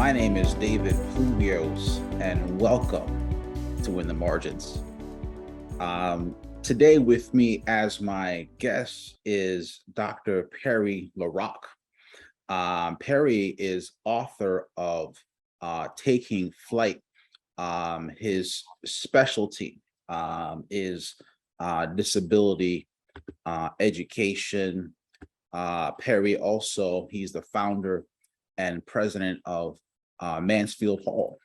My name is David Pluviose, and welcome to In the Margins. Today with me as my guest is Dr. Perry LaRoque. Perry is author of Taking Flight. His specialty is disability education. Perry also, he's the founder and president of Mansfield Hall,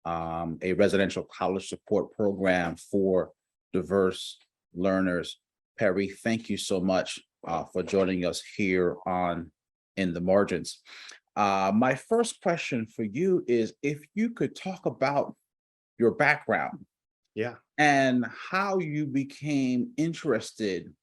a residential college support program for diverse learners. Perry, thank you so much for joining us here on In the Margins. My first question for you is if you could talk about your background. Yeah. And how you became interested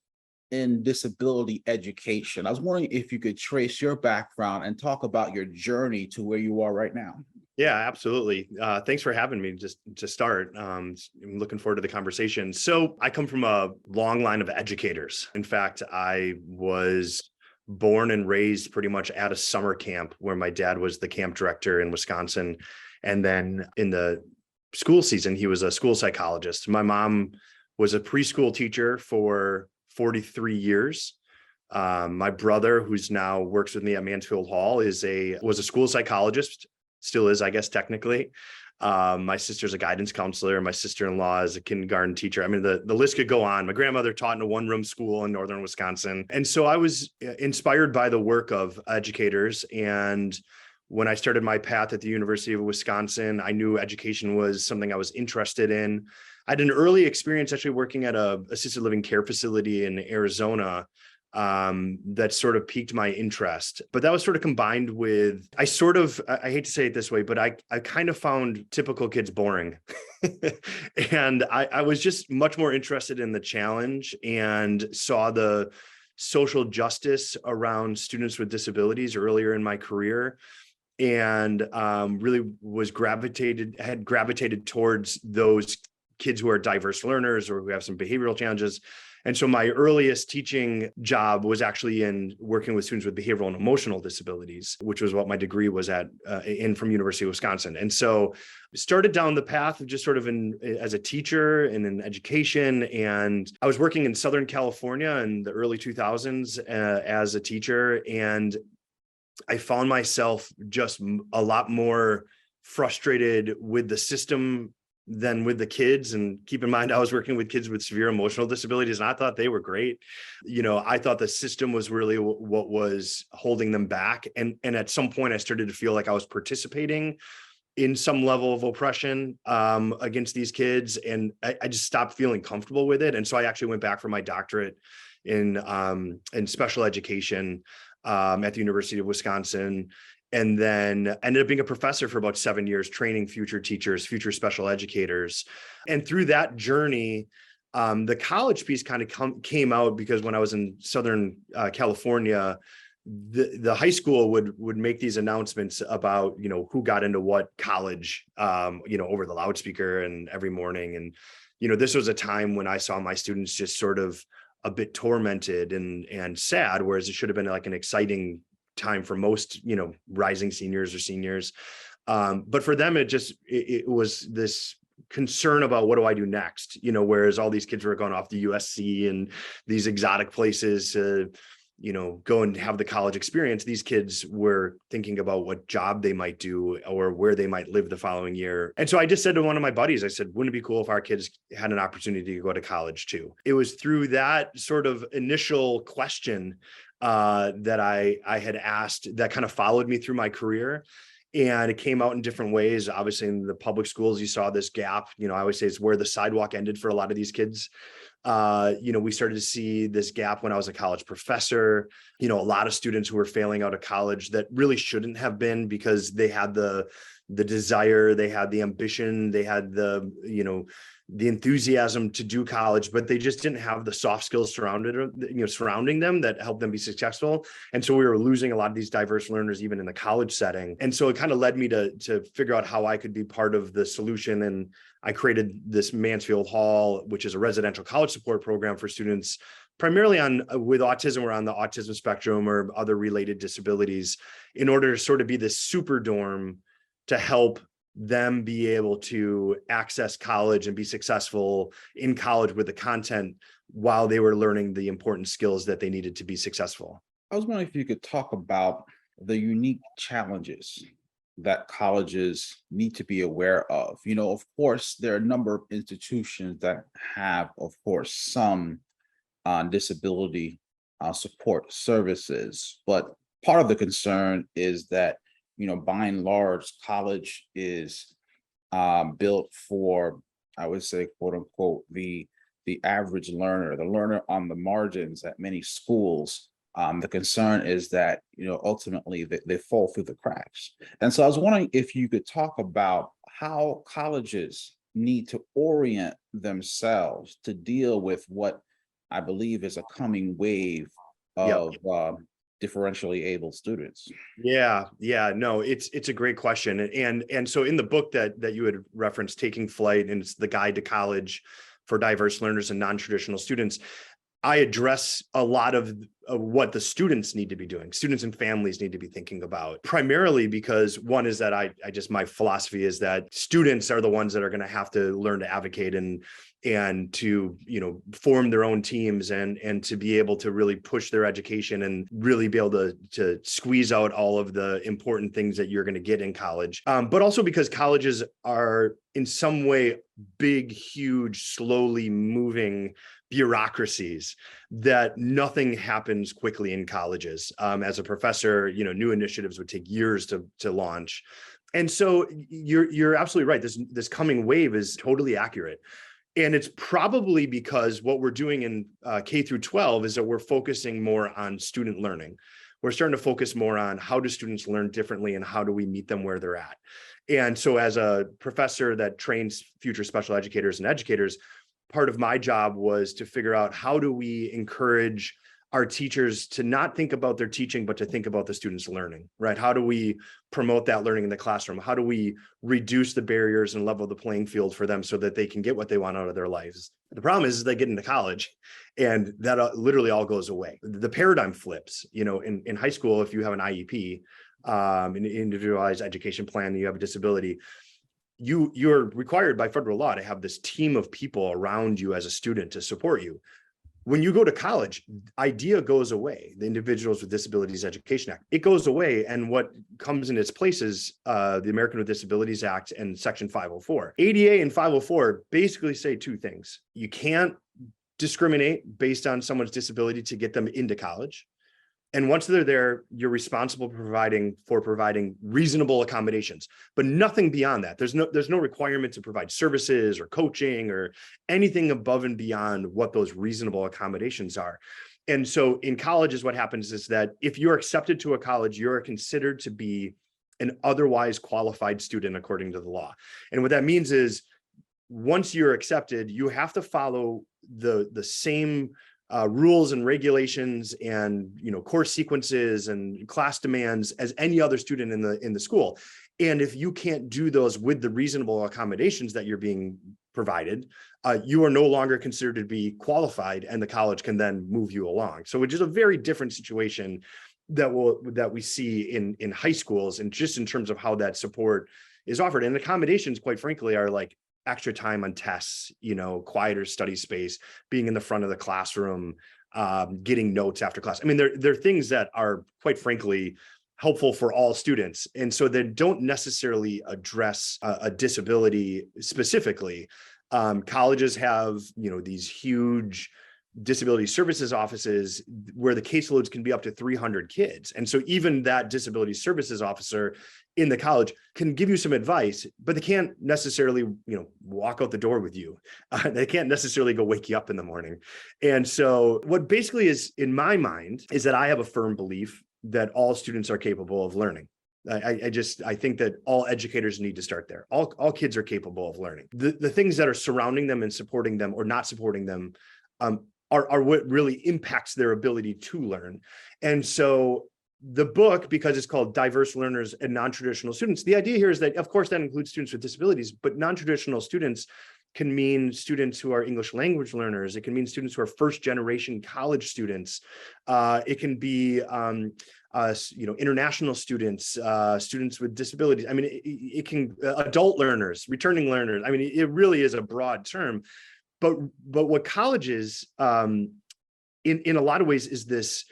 in disability education. I was wondering if you could trace your background and talk about your journey to where you are right now. Yeah, absolutely. Thanks for having me just to start. I'm looking forward to the conversation. So I come from a long line of educators. In fact, I was born and raised pretty much at a summer camp where my dad was the camp director in Wisconsin. And then in the school season, he was a school psychologist. My mom was a preschool teacher for 43 years. My brother, who's now works with me at Mansfield Hall, was a school psychologist, still is, I guess, technically. My sister's a guidance counselor. My sister-in-law is a kindergarten teacher. I mean, the list could go on. My grandmother taught in a one-room school in northern Wisconsin. And so I was inspired by the work of educators. And when I started my path at the University of Wisconsin, I knew education was something I was interested in. I had an early experience actually working at a assisted living care facility in Arizona that sort of piqued my interest. But that was sort of combined with, I hate to say it this way, but I kind of found typical kids boring. And I was just much more interested in the challenge and saw the social justice around students with disabilities earlier in my career. And really had gravitated towards those kids who are diverse learners or who have some behavioral challenges. And so my earliest teaching job was actually in working with students with behavioral and emotional disabilities, which was what my degree was from University of Wisconsin. And so started down the path of just sort of as a teacher and in education. And I was working in Southern California in the early 2000s as a teacher. And I found myself just a lot more frustrated with the system than with the kids. And keep in mind, I was working with kids with severe emotional disabilities, and I thought they were great. I thought the system was really what was holding them back. And at some point, I started to feel like I was participating in some level of oppression against these kids. And I just stopped feeling comfortable with it. And so I actually went back for my doctorate in special education at the University of Wisconsin, and then ended up being a professor for about 7 years, training future teachers, future special educators. And through that journey, the college piece kind of came out because when I was in Southern California, the high school would make these announcements about, who got into what college, over the loudspeaker and every morning. And, this was a time when I saw my students just sort of a bit tormented and sad, whereas it should have been like an exciting time for most, rising seniors or seniors. But for them, it was this concern about what do I do next, whereas all these kids were going off to USC and these exotic places to, go and have the college experience. These kids were thinking about what job they might do or where they might live the following year. And so I just said to one of my buddies, I said, wouldn't it be cool if our kids had an opportunity to go to college too? It was through that sort of initial question that I had asked that kind of followed me through my career. And it came out in different ways. Obviously, in the public schools, you saw this gap. I always say it's where the sidewalk ended for a lot of these kids. We started to see this gap when I was a college professor. A lot of students who were failing out of college that really shouldn't have been because they had the desire, they had the ambition, they had the enthusiasm to do college, but they just didn't have the soft skills surrounding them that helped them be successful. And so we were losing a lot of these diverse learners, even in the college setting. And so it kind of led me to figure out how I could be part of the solution. And I created this Mansfield Hall, which is a residential college support program for students primarily with autism or on the autism spectrum or other related disabilities, in order to sort of be this super dorm to help them be able to access college and be successful in college with the content while they were learning the important skills that they needed to be successful. I was wondering if you could talk about the unique challenges that colleges need to be aware of. Of course, there are a number of institutions that have, of course, some disability support services, but part of the concern is that, by and large, college is built for, I would say, quote unquote, the average learner, the learner on the margins at many schools. The concern is that, ultimately they fall through the cracks. And so I was wondering if you could talk about how colleges need to orient themselves to deal with what I believe is a coming wave Yep. of differentially able students. Yeah, no, it's a great question. And so in the book that you had referenced, Taking Flight, and it's the guide to college for diverse learners and non-traditional students, I address a lot of what the students need to be doing, students and families need to be thinking about, primarily because one is that my philosophy is that students are the ones that are going to have to learn to advocate and to, form their own teams and to be able to really push their education and really be able to squeeze out all of the important things that you're going to get in college. But also because colleges are in some way big, huge, slowly moving bureaucracies, that nothing happens quickly in colleges. As a professor, new initiatives would take years to launch. And so you're absolutely right. This coming wave is totally accurate. And it's probably because what we're doing in K through 12 is that we're focusing more on student learning. We're starting to focus more on how do students learn differently and how do we meet them where they're at. And so as a professor that trains future special educators and educators, part of my job was to figure out how do we encourage our teachers to not think about their teaching, but to think about the students' learning, right? How do we promote that learning in the classroom? How do we reduce the barriers and level the playing field for them so that they can get what they want out of their lives? The problem is they get into college and that literally all goes away. The paradigm flips, in high school, if you have an IEP, an individualized education plan, you have a disability, you're required by federal law to have this team of people around you as a student to support you. When you go to college, IDEA goes away, the Individuals with Disabilities Education Act. It goes away, and what comes in its place is the American with Disabilities Act and Section 504. ADA and 504 basically say two things. You can't discriminate based on someone's disability to get them into college. And once they're there, you're responsible for providing reasonable accommodations, but nothing beyond that. There's no requirement to provide services or coaching or anything above and beyond what those reasonable accommodations are. And so in colleges, what happens is that if you're accepted to a college, you're considered to be an otherwise qualified student according to the law. And what that means is once you're accepted, you have to follow the same rules and regulations and course sequences and class demands as any other student in the school. And if you can't do those with the reasonable accommodations that you're being provided, you are no longer considered to be qualified, and the college can then move you along. So which is a very different situation that we see in high schools, and just in terms of how that support is offered. And accommodations, quite frankly, are like extra time on tests, quieter study space, being in the front of the classroom, getting notes after class. I mean, they're things that are, quite frankly, helpful for all students. And so they don't necessarily address a disability specifically. Colleges have, these huge disability services offices where the caseloads can be up to 300 kids. And so even that disability services officer in the college can give you some advice, but they can't necessarily, walk out the door with you. They can't necessarily go wake you up in the morning. And so what basically is in my mind is that I have a firm belief that all students are capable of learning. I think that all educators need to start there. All kids are capable of learning. The things that are surrounding them and supporting them or not supporting them are what really impacts their ability to learn. And so the book, because it's called Diverse Learners and Non-Traditional Students, the idea here is that, of course, that includes students with disabilities, but non-traditional students can mean students who are English language learners. It can mean students who are first generation college students. It can be international students, students with disabilities. I mean, it can adult learners, returning learners. I mean, it really is a broad term. But what college is, in a lot of ways, is this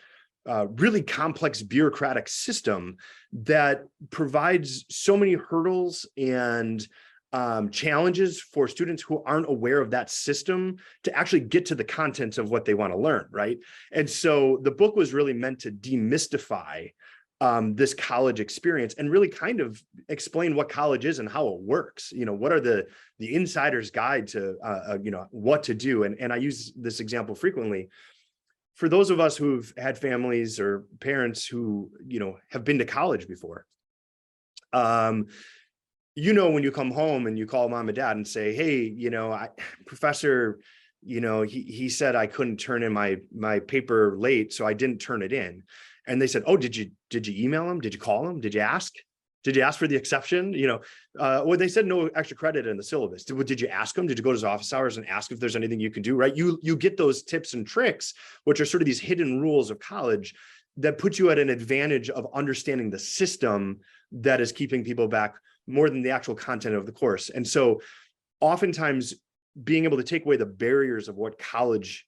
really complex bureaucratic system that provides so many hurdles and challenges for students who aren't aware of that system to actually get to the contents of what they want to learn, right? And so the book was really meant to demystify this college experience and really kind of explain what college is and how it works. What are the insider's guide to what to do. And I use this example frequently. For those of us who've had families or parents who, have been to college before, when you come home and you call mom and dad and say, hey, professor, he said I couldn't turn in my paper late, so I didn't turn it in. And they said, oh, did you email him? Did you call him? Did you ask? Did you ask for the exception? Well, they said no extra credit in the syllabus. Did you ask him? Did you go to his office hours and ask if there's anything you can do, right? You get those tips and tricks, which are sort of these hidden rules of college that put you at an advantage of understanding the system that is keeping people back more than the actual content of the course. And so oftentimes being able to take away the barriers of what college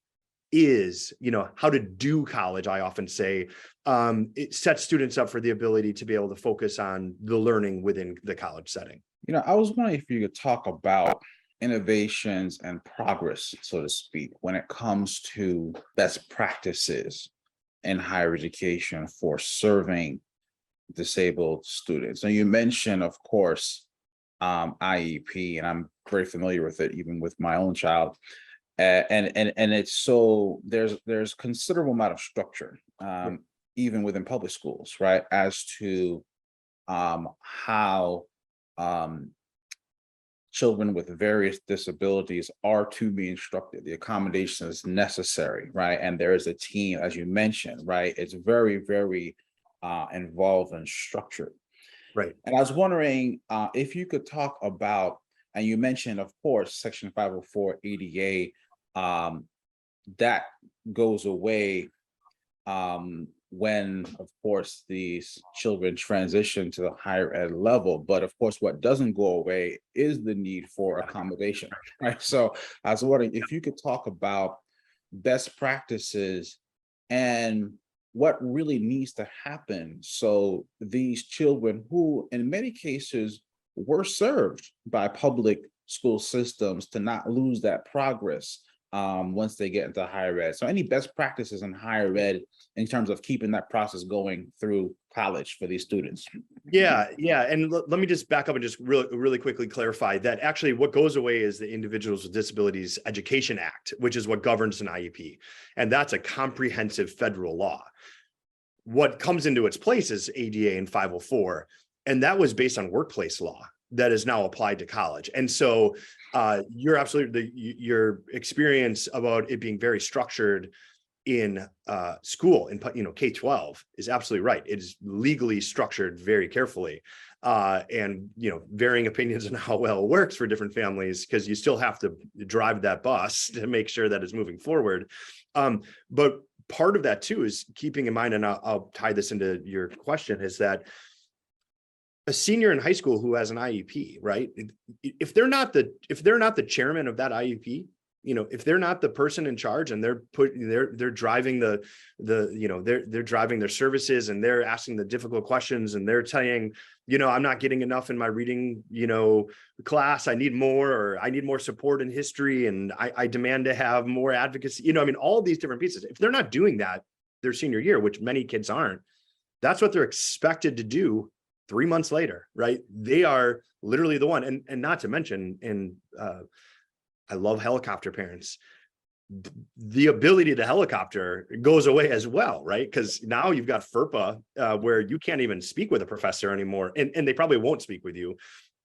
is, how to do college, I often say, it sets students up for the ability to be able to focus on the learning within the college setting. I was wondering if you could talk about innovations and progress, so to speak, when it comes to best practices in higher education for serving disabled students. Now, you mentioned, of course, IEP, and I'm very familiar with it, even with my own child. And it's so there's considerable amount of structure, even within public schools, right, as to how children with various disabilities are to be instructed. The accommodation is necessary, right? And there is a team, as you mentioned, right? It's very, very involved and structured. Right. And I was wondering if you could talk about, and you mentioned, of course, Section 504 ADA, that goes away when, of course, these children transition to the higher ed level. But of course, what doesn't go away is the need for accommodation, right? So I was wondering if you could talk about best practices and what really needs to happen so these children who in many cases were served by public school systems to not lose that progress once they get into higher ed. So any best practices in higher ed in terms of keeping that process going through college for these students? Yeah. And let me just back up and just really quickly clarify that actually what goes away is the Individuals with Disabilities Education Act, which is what governs an IEP. And that's a comprehensive federal law. What comes into its place is ADA and 504. And that was based on workplace law that is now applied to college. And so you're absolutely, your experience about it being very structured in school, in K-12 is absolutely right. It is legally structured very carefully. And varying opinions on how well it works for different families, because you still have to drive that bus to make sure that it's moving forward. But part of that too is keeping in mind, and I'll tie this into your question, is that a senior in high school who has an IEP, right? If they're not the chairman of that IEP, if they're not the person in charge and they're driving they're driving their services and they're asking the difficult questions and they're saying, I'm not getting enough in my reading, class, I need more, or I need more support in history, and I demand to have more advocacy, all these different pieces. If they're not doing that their senior year, which many kids aren't, that's what they're expected to do 3 months later, right? They are literally the one. And not to mention, and I love helicopter parents, the ability to helicopter goes away as well, right? Because now you've got FERPA, where you can't even speak with a professor anymore, and they probably won't speak with you.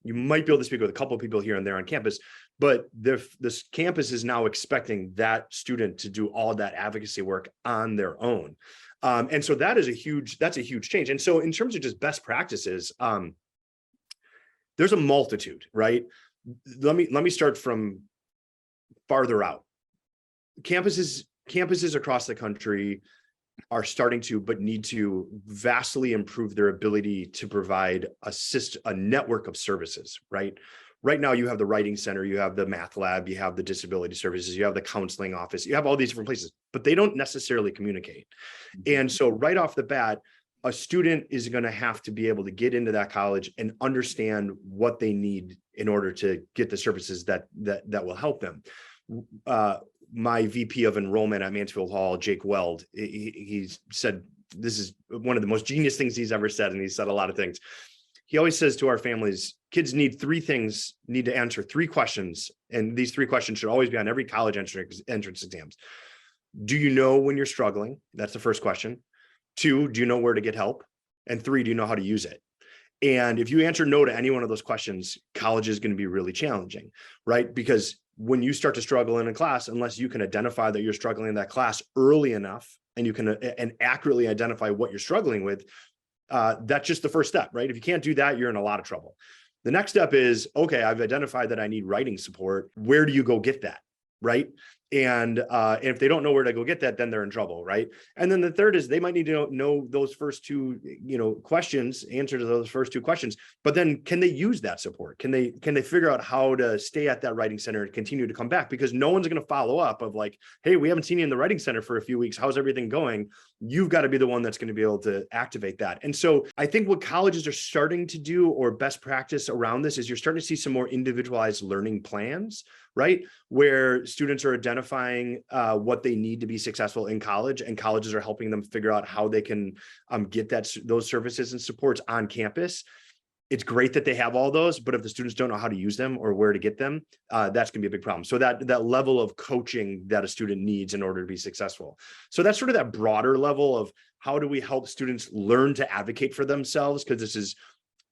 You might be able to speak with a couple of people here and there on campus, but this campus is now expecting that student to do all that advocacy work on their own. And so that's a huge change. And so in terms of just best practices, there's a multitude, right? Let me start from farther out. Campuses across the country are starting to, but need to vastly improve their ability to provide a network of services, right? Right now, you have the writing center, you have the math lab, you have the disability services, you have the counseling office, you have all these different places, but they don't necessarily communicate. And so right off the bat, a student is going to have to be able to get into that college and understand what they need in order to get the services that will help them. My VP of enrollment at Mansfield Hall, Jake Weld, he said, this is one of the most genius things he's ever said, and he said a lot of things. He always says to our families, kids need to answer three questions. And these three questions should always be on every college entrance exams. Do you know when you're struggling? That's the first question. 2, do you know where to get help? And 3, do you know how to use it? And if you answer no to any one of those questions, college is going to be really challenging, right? Because when you start to struggle in a class, unless you can identify that you're struggling in that class early enough, and you can and accurately identify what you're struggling with, that's just the first step, right? If you can't do that, you're in a lot of trouble. The next step is, okay, I've identified that I need writing support. Where do you go get that, right? And if they don't know where to go get that, then they're in trouble, right? And then the third is they might need to know those first two, questions, answer to those first two questions. But then, can they use that support? Can they figure out how to stay at that writing center and continue to come back? Because no one's going to follow up of like, hey, we haven't seen you in the writing center for a few weeks. How's everything going? You've got to be the one that's going to be able to activate that. And so I think what colleges are starting to do, or best practice around this, is you're starting to see some more individualized learning plans, right? Where students are identifying what they need to be successful in college, and colleges are helping them figure out how they can get those services and supports on campus. It's great that they have all those, but if the students don't know how to use them or where to get them, that's going to be a big problem. So that level of coaching that a student needs in order to be successful. So that's sort of that broader level of how do we help students learn to advocate for themselves, because this is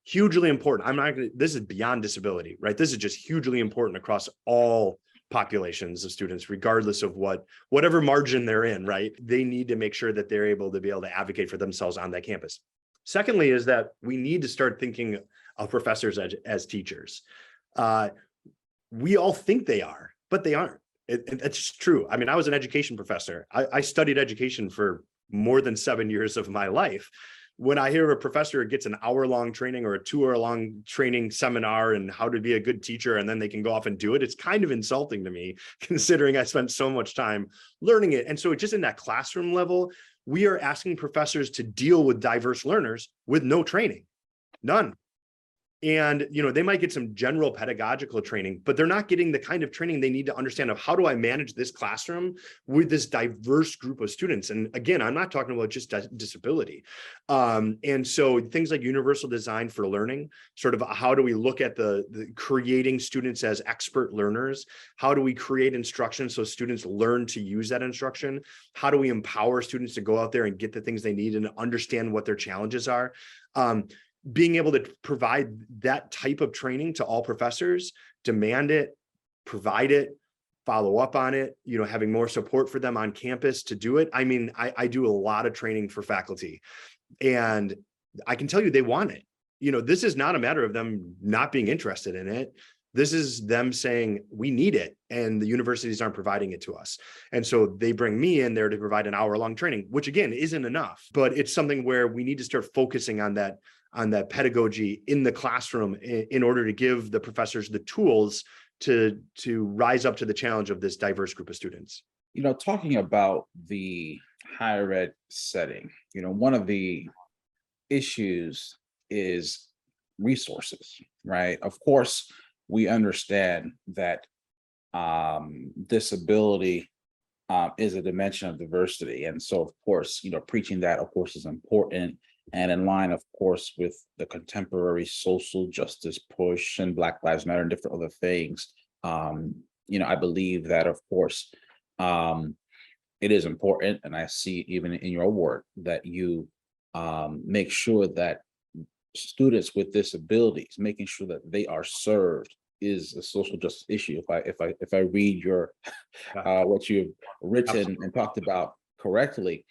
hugely important. This is beyond disability, right? This is just hugely important across all populations of students, regardless of whatever margin they're in, right? They need to make sure that they're able to advocate for themselves on that campus. Secondly, is that we need to start thinking of professors as teachers. We all think they are, but they aren't. It's true. I mean, I was an education professor. I studied education for more than 7 years of my life. When I hear a professor gets an hour-long training or a 2-hour-long training seminar and how to be a good teacher, and then they can go off and do it, it's kind of insulting to me, considering I spent so much time learning it. And so just in that classroom level, we are asking professors to deal with diverse learners with no training, none. And, they might get some general pedagogical training, but they're not getting the kind of training they need to understand of how do I manage this classroom with this diverse group of students. And again, I'm not talking about just disability. And so things like universal design for learning, sort of how do we look at the creating students as expert learners? How do we create instruction so students learn to use that instruction? How do we empower students to go out there and get the things they need and understand what their challenges are? Being able to provide that type of training to all professors, demand it, provide it, follow up on it, having more support for them on campus to do it. I mean, I do a lot of training for faculty, and I can tell you they want it. This is not a matter of them not being interested in it. This is them saying, we need it, and the universities aren't providing it to us. And so they bring me in there to provide an hour-long training, which again, isn't enough, but it's something where we need to start focusing on that pedagogy in the classroom in order to give the professors the tools to rise up to the challenge of this diverse group of students. Talking about the higher ed setting, one of the issues is resources, right? Of course, we understand that disability is a dimension of diversity. And so, of course, preaching that, of course, is important, and in line, of course, with the contemporary social justice push and Black Lives Matter and different other things. I believe that, of course, it is important, and I see even in your work that you make sure that students with disabilities, making sure that they are served, is a social justice issue. If I read your what you've written Absolutely. and talked about correctly.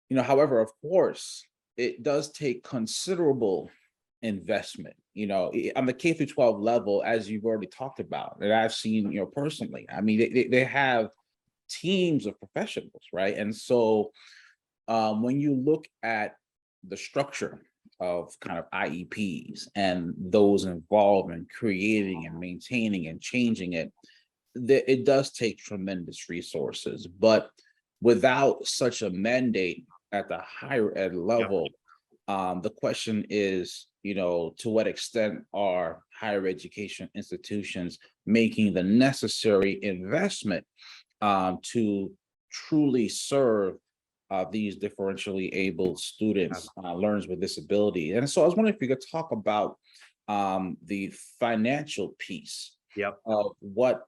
However, of course, it does take considerable investment, on the K through 12 level, as you've already talked about, that I've seen, personally. I mean, they have teams of professionals, right? And so when you look at the structure of kind of IEPs and those involved in creating and maintaining and changing it, it does take tremendous resources. But without such a mandate at the higher ed level, the question is, to what extent are higher education institutions making the necessary investment to truly serve these differentially abled students, learners with disability. And so I was wondering if you could talk about the financial piece of what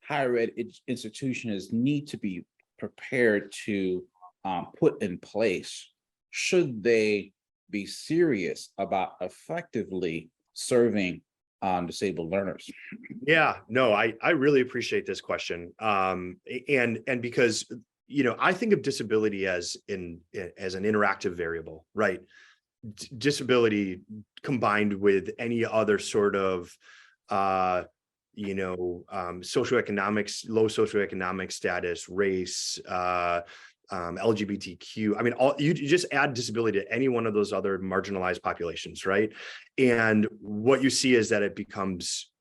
higher ed institutions need to be prepared to put in place should they be serious about effectively serving disabled learners. Yeah, no, I really appreciate this question. And because, I think of disability as an interactive variable, right? Disability combined with any other sort of, socioeconomics, low socioeconomic status, race, LGBTQ. I mean, you just add disability to any one of those other marginalized populations, right? And what you see is that it becomes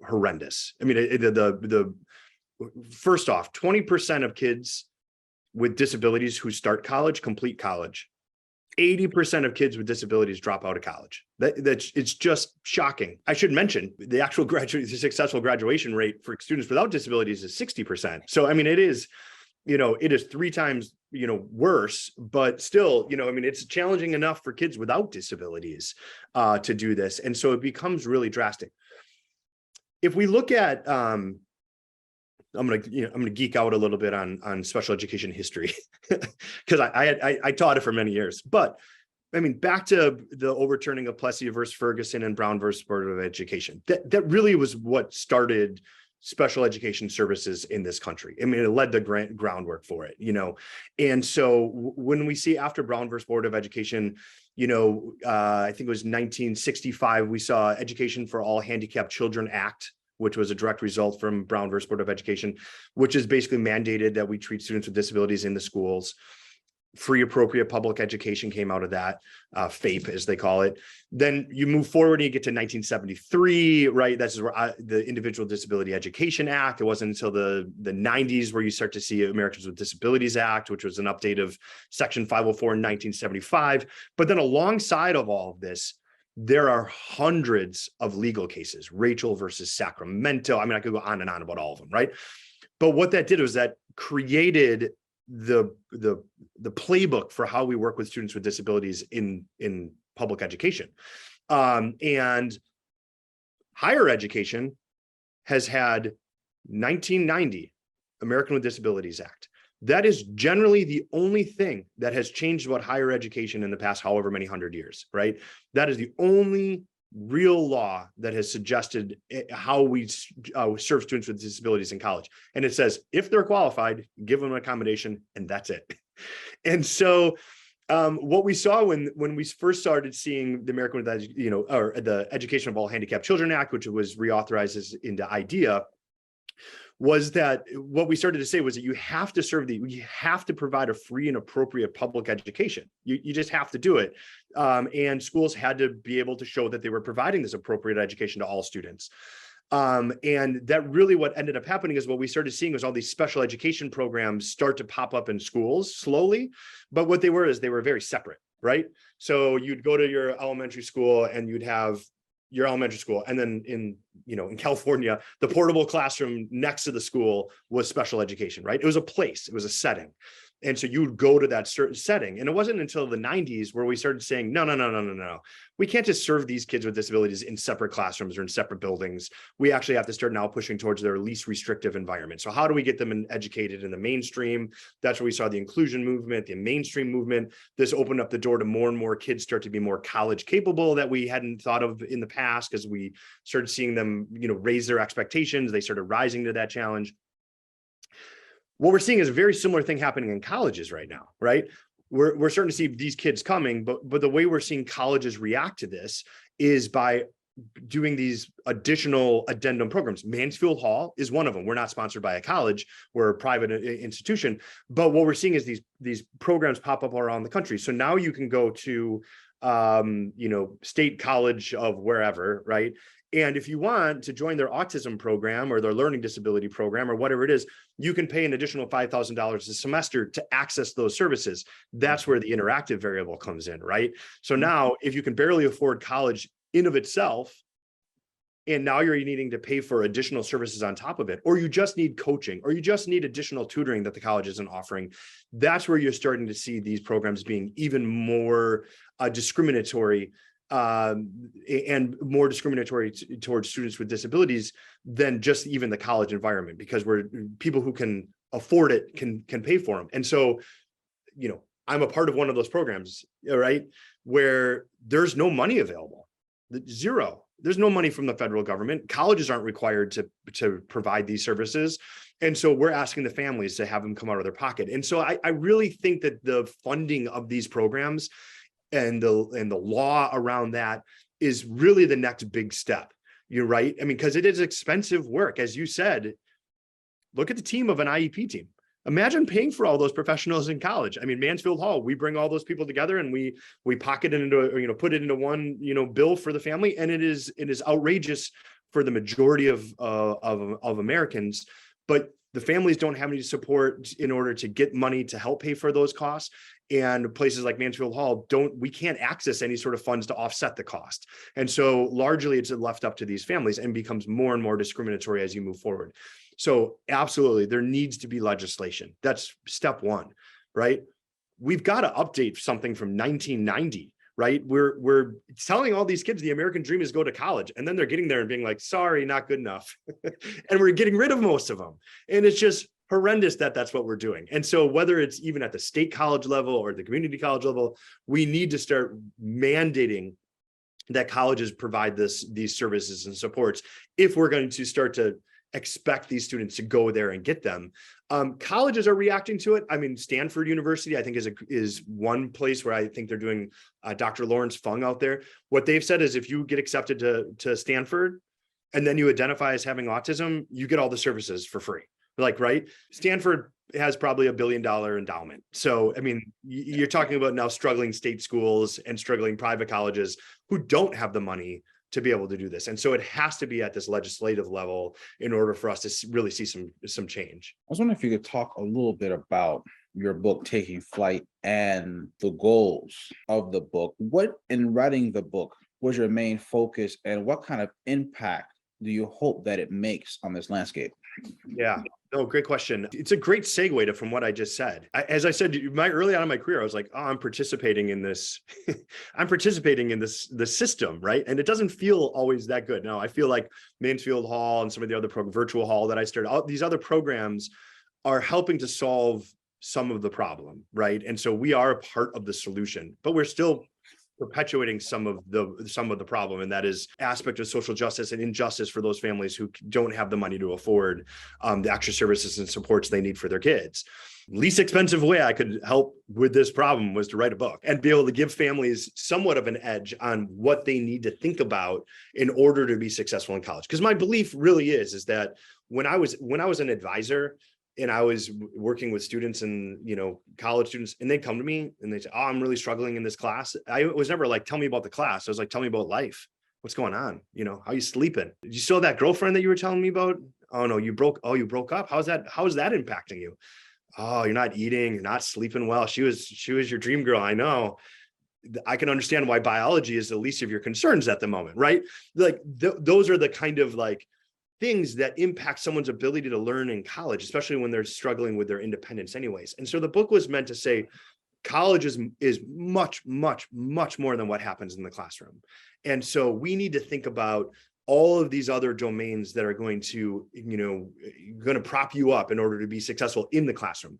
horrendous. I mean, the first off, 20% of kids with disabilities who start college complete college. 80% of kids with disabilities drop out of college. It's just shocking. I should mention the actual the successful graduation rate for students without disabilities is 60%. So, I mean, it is 3 times, worse, but still, it's challenging enough for kids without disabilities to do this. And so it becomes really drastic. If we look at, I'm gonna geek out a little bit on special education history because I taught it for many years. But I mean, back to the overturning of Plessy versus Ferguson and Brown versus Board of Education. That really was what started special education services in this country. I mean, it led the groundwork for it, And so when we see after Brown versus Board of Education, I think it was 1965, we saw Education for All Handicapped Children Act, which was a direct result from Brown versus Board of Education, which is basically mandated that we treat students with disabilities in the schools. Free appropriate public education came out of that, FAPE as they call it. Then you move forward and you get to 1973, right? That's where the Individual Disability Education Act. It wasn't until the 90s where you start to see Americans with Disabilities Act, which was an update of Section 504 in 1975. But then alongside of all of this, there are hundreds of legal cases, Rachel versus Sacramento. I mean, I could go on and on about all of them, right? But what that did was that created the playbook for how we work with students with disabilities in public education. And higher education has had 1990 American with Disabilities Act. That is generally the only thing that has changed about higher education in the past however many hundred years, right? That is the only real law that has suggested how we serve students with disabilities in college. And it says, if they're qualified, give them an accommodation, and that's it. And so what we saw when we first started seeing the American with, or the Education of All Handicapped Children Act, which was reauthorized into IDEA, was that what we started to say was that you have to you have to provide a free and appropriate public education. You just have to do it. And schools had to be able to show that they were providing this appropriate education to all students. And that really what ended up happening is what we started seeing was all these special education programs start to pop up in schools slowly. But what they were is they were very separate, right? So you'd go to your elementary school and you'd have your elementary school. And then in California, the portable classroom next to the school was special education, right? It was a place, it was a setting. And so you would go to that certain setting. And it wasn't until the 90s where we started saying, no. We can't just serve these kids with disabilities in separate classrooms or in separate buildings. We actually have to start now pushing towards their least restrictive environment. So how do we get them educated in the mainstream? That's where we saw the inclusion movement, the mainstream movement. This opened up the door to more and more kids start to be more college capable that we hadn't thought of in the past, because we started seeing them, raise their expectations. They started rising to that challenge. What we're seeing is a very similar thing happening in colleges right now, right? We're starting to see these kids coming, but the way we're seeing colleges react to this is by doing these additional addendum programs. Mansfield Hall is one of them. We're not sponsored by a college, we're a private institution, but what we're seeing is these programs pop up around the country. So now you can go to state college of wherever, right? And if you want to join their autism program or their learning disability program or whatever it is, you can pay an additional $5,000 a semester to access those services. That's where the interactive variable comes in, right? So now if you can barely afford college in of itself, and now you're needing to pay for additional services on top of it, or you just need coaching, or you just need additional tutoring that the college isn't offering, that's where you're starting to see these programs being even more discriminatory and more discriminatory towards students with disabilities than just even the college environment, because people who can afford it can pay for them. And so, I'm a part of one of those programs, right, where there's no money available, zero. There's no money from the federal government. Colleges aren't required to provide these services. And so we're asking the families to have them come out of their pocket. And so I really think that the funding of these programs and the law around that is really the next big step. You're right. I mean, because it is expensive work. As you said, look at the team of an IEP team. Imagine paying for all those professionals in college. I mean, Mansfield Hall, we bring all those people together and we pocket it into, put it into one, bill for the family. And it is outrageous for the majority of Americans, but the families don't have any support in order to get money to help pay for those costs. And places like Mansfield Hall we can't access any sort of funds to offset the cost. And so largely it's left up to these families and becomes more and more discriminatory as you move forward. So absolutely, there needs to be legislation. That's step one, right? We've got to update something from 1990, right? We're telling all these kids the American dream is go to college, and then they're getting there and being like, sorry, not good enough. And we're getting rid of most of them. And it's just horrendous that that's what we're doing. And so whether it's even at the state college level or the community college level, we need to start mandating that colleges provide these services and supports if we're going to start to expect these students to go there and get them. Colleges are reacting to it. I mean, Stanford University, I think, is one place where I think they're doing Dr. Lawrence Fung out there. What they've said is if you get accepted to Stanford and then you identify as having autism, you get all the services for free. Like, right? Stanford has probably $1 billion endowment. So, I mean, you're talking about now struggling state schools and struggling private colleges who don't have the money to be able to do this. And so it has to be at this legislative level in order for us to really see some change. I was wondering if you could talk a little bit about your book, Taking Flight, and the goals of the book. What, in writing the book, was your main focus, and what kind of impact do you hope that it makes on this landscape? Yeah. Oh, great question. It's a great segue from what I just said. As I said, early on in my career, I was like, oh, I'm participating in this. I'm participating in the system, right? And it doesn't feel always that good. No, I feel like Mansfield Hall and some of the other virtual hall that I started, all these other programs are helping to solve some of the problem, right? And so we are a part of the solution, but we're still perpetuating some of the problem, and that is aspect of social justice and injustice for those families who don't have the money to afford the extra services and supports they need for their kids. Least expensive way I could help with this problem was to write a book and be able to give families somewhat of an edge on what they need to think about in order to be successful in college. Because my belief really is that when I was an advisor and I was working with students and, college students, and they'd come to me and they'd say, oh, I'm really struggling in this class. I was never like, tell me about the class. I was like, tell me about life. What's going on? How you sleeping? Did you still have that girlfriend that you were telling me about? Oh no, you broke up. How is that impacting you? Oh, you're not eating, you're not sleeping well. She was your dream girl. I know. I can understand why biology is the least of your concerns at the moment, right? Like those are the kind of like things that impact someone's ability to learn in college, especially when they're struggling with their independence anyways. And so the book was meant to say, college is much, much, much more than what happens in the classroom. And so we need to think about all of these other domains that are going to prop you up in order to be successful in the classroom.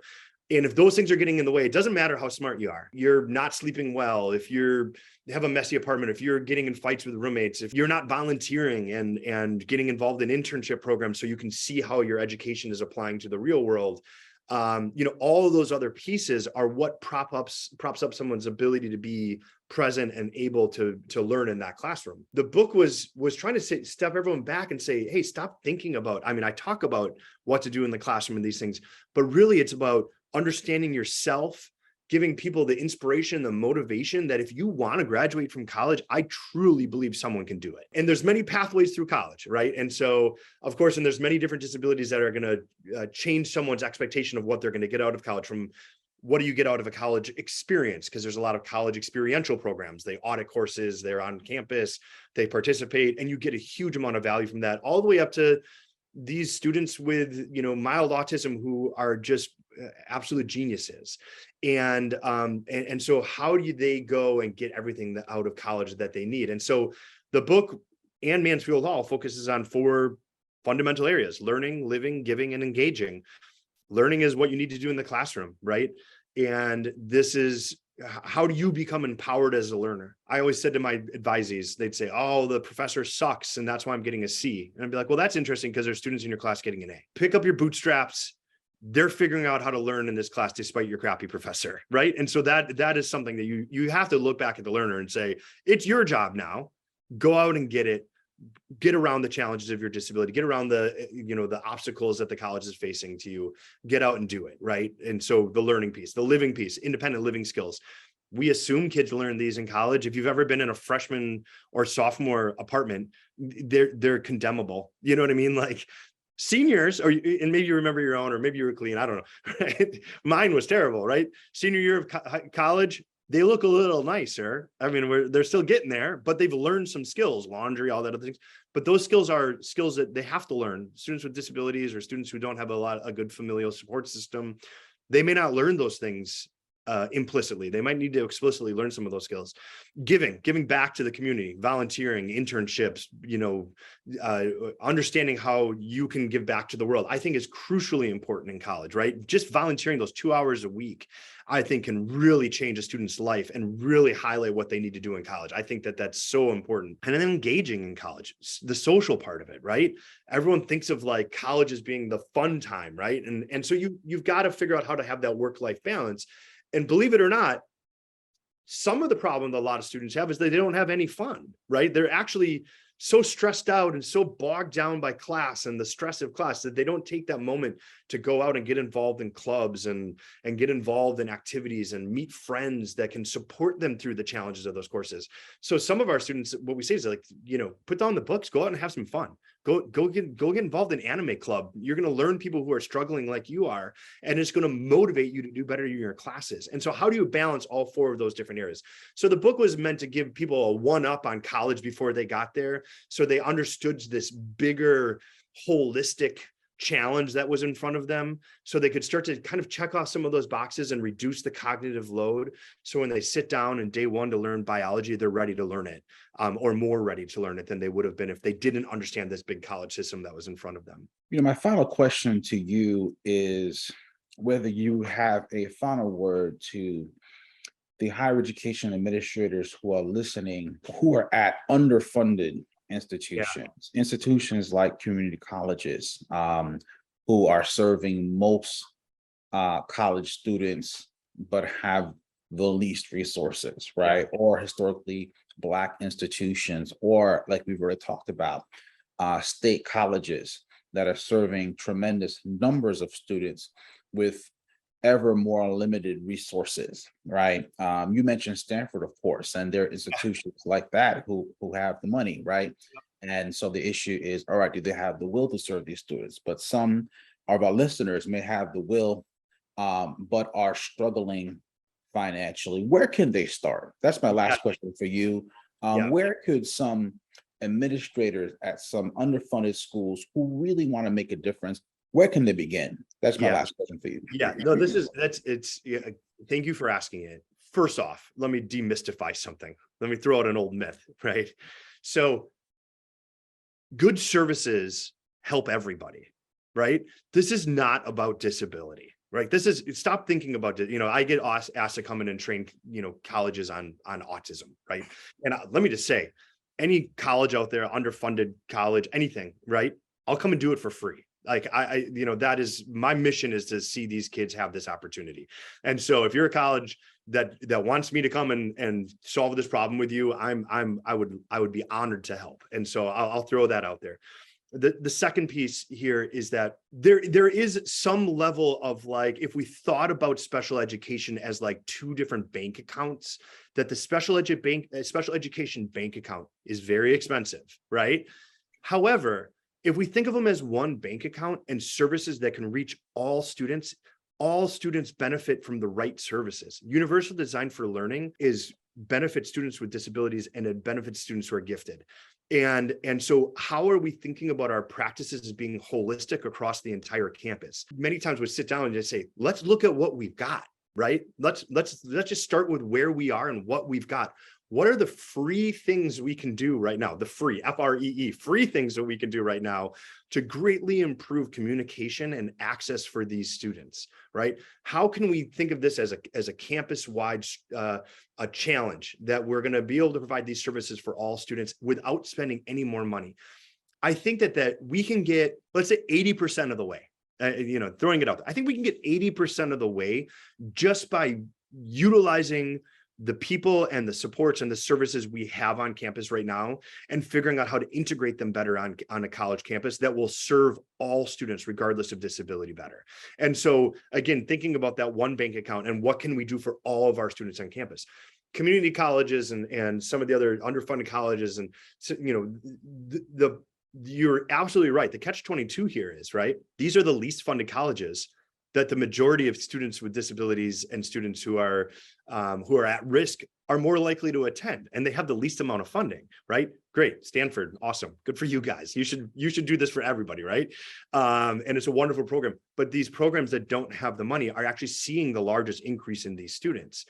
And if those things are getting in the way, it doesn't matter how smart you are. You're not sleeping well, if you have a messy apartment, if you're getting in fights with roommates, if you're not volunteering and getting involved in internship programs so you can see how your education is applying to the real world, All of those other pieces are what props up someone's ability to be present and able to learn in that classroom. The book was trying to step everyone back and say, hey, stop thinking about, I talk about what to do in the classroom and these things, but really it's about understanding yourself, giving people the inspiration, the motivation that if you want to graduate from college, I truly believe someone can do it. And there's many pathways through college, right? And so, of course, and there's many different disabilities that are going to change someone's expectation of what they're going to get out of college. From what do you get out of a college experience? Because there's a lot of college experiential programs. They audit courses, they're on campus, they participate, and you get a huge amount of value from that, all the way up to these students with mild autism who are just absolute geniuses. And so how do they go and get everything out of college that they need? And so the book and Mansfield Hall focuses on 4 fundamental areas: learning, living, giving, and engaging. Learning is what you need to do in the classroom, right? And this is, how do you become empowered as a learner? I always said to my advisees, they'd say, oh, the professor sucks, and that's why I'm getting a C. And I'd be like, well, that's interesting, because there's students in your class getting an A. Pick up your bootstraps. They're figuring out how to learn in this class despite your crappy professor, right? And so that is something that you have to look back at the learner and say, it's your job now. Go out and get it. Get around the challenges of your disability, get around the obstacles that the college is facing to you, get out and do it, right? And so the learning piece, the living piece, independent living skills. We assume kids learn these in college. If you've ever been in a freshman or sophomore apartment, they're condemnable. You know what I mean? Like seniors, and maybe you remember your own, or maybe you were clean, I don't know. Right? Mine was terrible, right? Senior year of college, they look a little nicer. They're still getting there, but they've learned some skills, laundry, all that other things. But those skills are skills that they have to learn. Students with disabilities or students who don't have a good familial support system, they may not learn those things implicitly. They might need to explicitly learn some of those skills. Giving back to the community, volunteering, internships, understanding how you can give back to the world, I think is crucially important in college, right? Just volunteering those 2 hours a week, I think can really change a student's life and really highlight what they need to do in college. I think that that's so important. And then engaging in college, the social part of it, right? Everyone thinks of like college as being the fun time, right? And so you've got to figure out how to have that work-life balance. And believe it or not, some of the problem that a lot of students have is that they don't have any fun, right? They're actually so stressed out and so bogged down by class and the stress of class that they don't take that moment to go out and get involved in clubs and get involved in activities and meet friends that can support them through the challenges of those courses. So some of our students, what we say is like, put down the books, go out and have some fun. Go get involved in anime club. You're going to learn people who are struggling like you are, and it's going to motivate you to do better in your classes. And so how do you balance all 4 of those different areas? So the book was meant to give people a one-up on college before they got there, so they understood this bigger, holistic challenge that was in front of them, so they could start to kind of check off some of those boxes and reduce the cognitive load. So when they sit down in day 1 to learn biology, they're ready to learn it, or more ready to learn it than they would have been if they didn't understand this big college system that was in front of them. My final question to you is whether you have a final word to the higher education administrators who are listening, who are at underfunded institutions like community colleges, who are serving most college students, but have the least resources, right? Or historically Black institutions, or like we've already talked about, state colleges that are serving tremendous numbers of students with ever more limited resources, right? You mentioned Stanford, of course, and there are institutions like that who have the money, right? And so the issue is, all right, do they have the will to serve these students? But some of our listeners may have the will, but are struggling financially. Where can they start? That's my last question for you. Where could some administrators at some underfunded schools who really want to make a difference, where can they begin? That's my last question for you. Thank you for asking it. First off, let me demystify something. Let me throw out an old myth, right? So good services help everybody, right? This is not about disability, right? Stop thinking about it. I get asked to come in and train, colleges on autism, right? And let me just say, any college out there, underfunded college, anything, right? I'll come and do it for free. Like that is my mission, is to see these kids have this opportunity. And so if you're a college that wants me to come and solve this problem with you, I would be honored to help. And so I'll throw that out there. The second piece here is that there is some level of, like, if we thought about special education as like two different bank accounts, that the special education bank account is very expensive, right? However, if we think of them as one bank account and services that can reach all students benefit from the right services. Universal Design for Learning benefits students with disabilities, and it benefits students who are gifted. And so how are we thinking about our practices as being holistic across the entire campus? Many times we sit down and just say, let's look at what we've got, right? Let's just start with where we are and what we've got. What are the free things we can do right now? The free, FREE, free things that we can do right now to greatly improve communication and access for these students, right? How can we think of this as a campus-wide a challenge that we're going to be able to provide these services for all students without spending any more money? I think that we can get, let's say, 80% of the way, throwing it out there. I think we can get 80% of the way just by utilizing the people and the supports and the services we have on campus right now, and figuring out how to integrate them better on a college campus that will serve all students regardless of disability better. And so again, thinking about that one bank account and what can we do for all of our students on campus. Community colleges and some of the other underfunded colleges, and you're absolutely right. The catch-22 here is, right, these are the least funded colleges that the majority of students with disabilities and students who are at risk are more likely to attend, and they have the least amount of funding, right? Great, Stanford, awesome, good for you guys. You should do this for everybody, right? And it's a wonderful program. But these programs that don't have the money are actually seeing the largest increase in these students.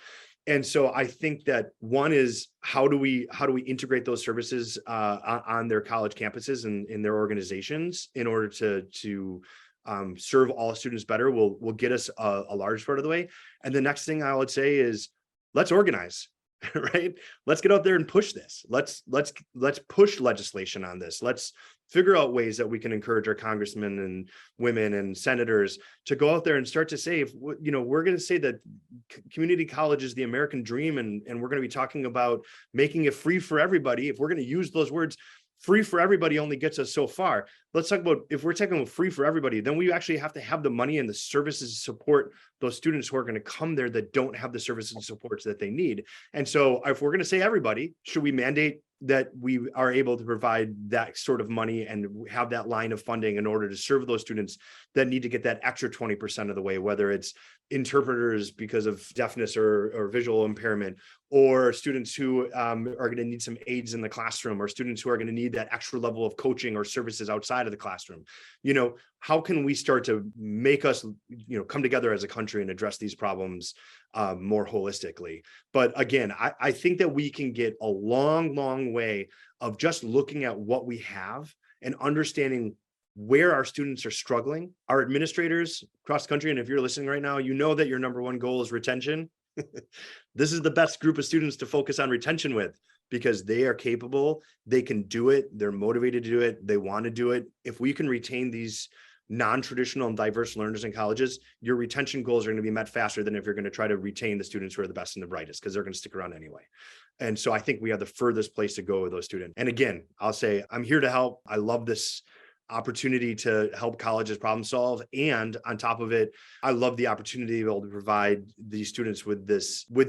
And so I think that one is, how do we integrate those services on their college campuses and in their organizations in order to serve all students better, will get us a large part of the way. And the next thing I would say is, let's organize, right? Let's get out there and push this. Let's push legislation on this. Let's figure out ways that we can encourage our congressmen and women and senators to go out there and start to say, if we're going to say that community college is the American dream, and we're going to be talking about making it free for everybody. If we're going to use those words, free for everybody only gets us so far. Let's talk about, if we're talking about free for everybody, then we actually have to have the money and the services to support those students who are going to come there that don't have the services and supports that they need. And so if we're going to say everybody, should we mandate that we are able to provide that sort of money and have that line of funding in order to serve those students that need to get that extra 20% of the way, whether it's interpreters because of deafness or visual impairment, or students who are going to need some aids in the classroom, or students who are going to need that extra level of coaching or services outside of the classroom. How can we start to make us, come together as a country and address these problems more holistically? But again, I think that we can get a long, long way of just looking at what we have and understanding where our students are struggling. Our administrators across the country, and if you're listening right now, you know that your number one goal is retention. This is the best group of students to focus on retention with, because they are capable, they can do it, they're motivated to do it, they want to do it. If we can retain these non-traditional and diverse learners in colleges, your retention goals are going to be met faster than if you're going to try to retain the students who are the best and the brightest, because they're going to stick around anyway. And so I think we have the furthest place to go with those students. And again, I'll say, I'm here to help. I love this opportunity to help colleges problem solve. And on top of it, I love the opportunity to be able to provide these students with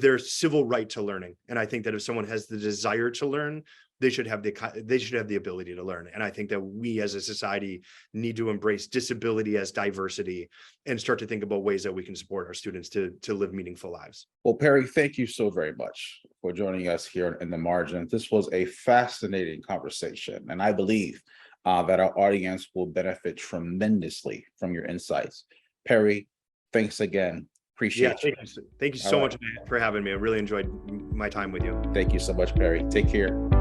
their civil right to learning. And I think that if someone has the desire to learn, they should have the ability to learn. And I think that we as a society need to embrace disability as diversity and start to think about ways that we can support our students to live meaningful lives. Well, Perry, thank you so very much for joining us here in the margin. This was a fascinating conversation, and I believe that our audience will benefit tremendously from your insights. Perry, thanks again. Appreciate you. Thank you so much for having me. I really enjoyed my time with you. Thank you so much, Perry. Take care.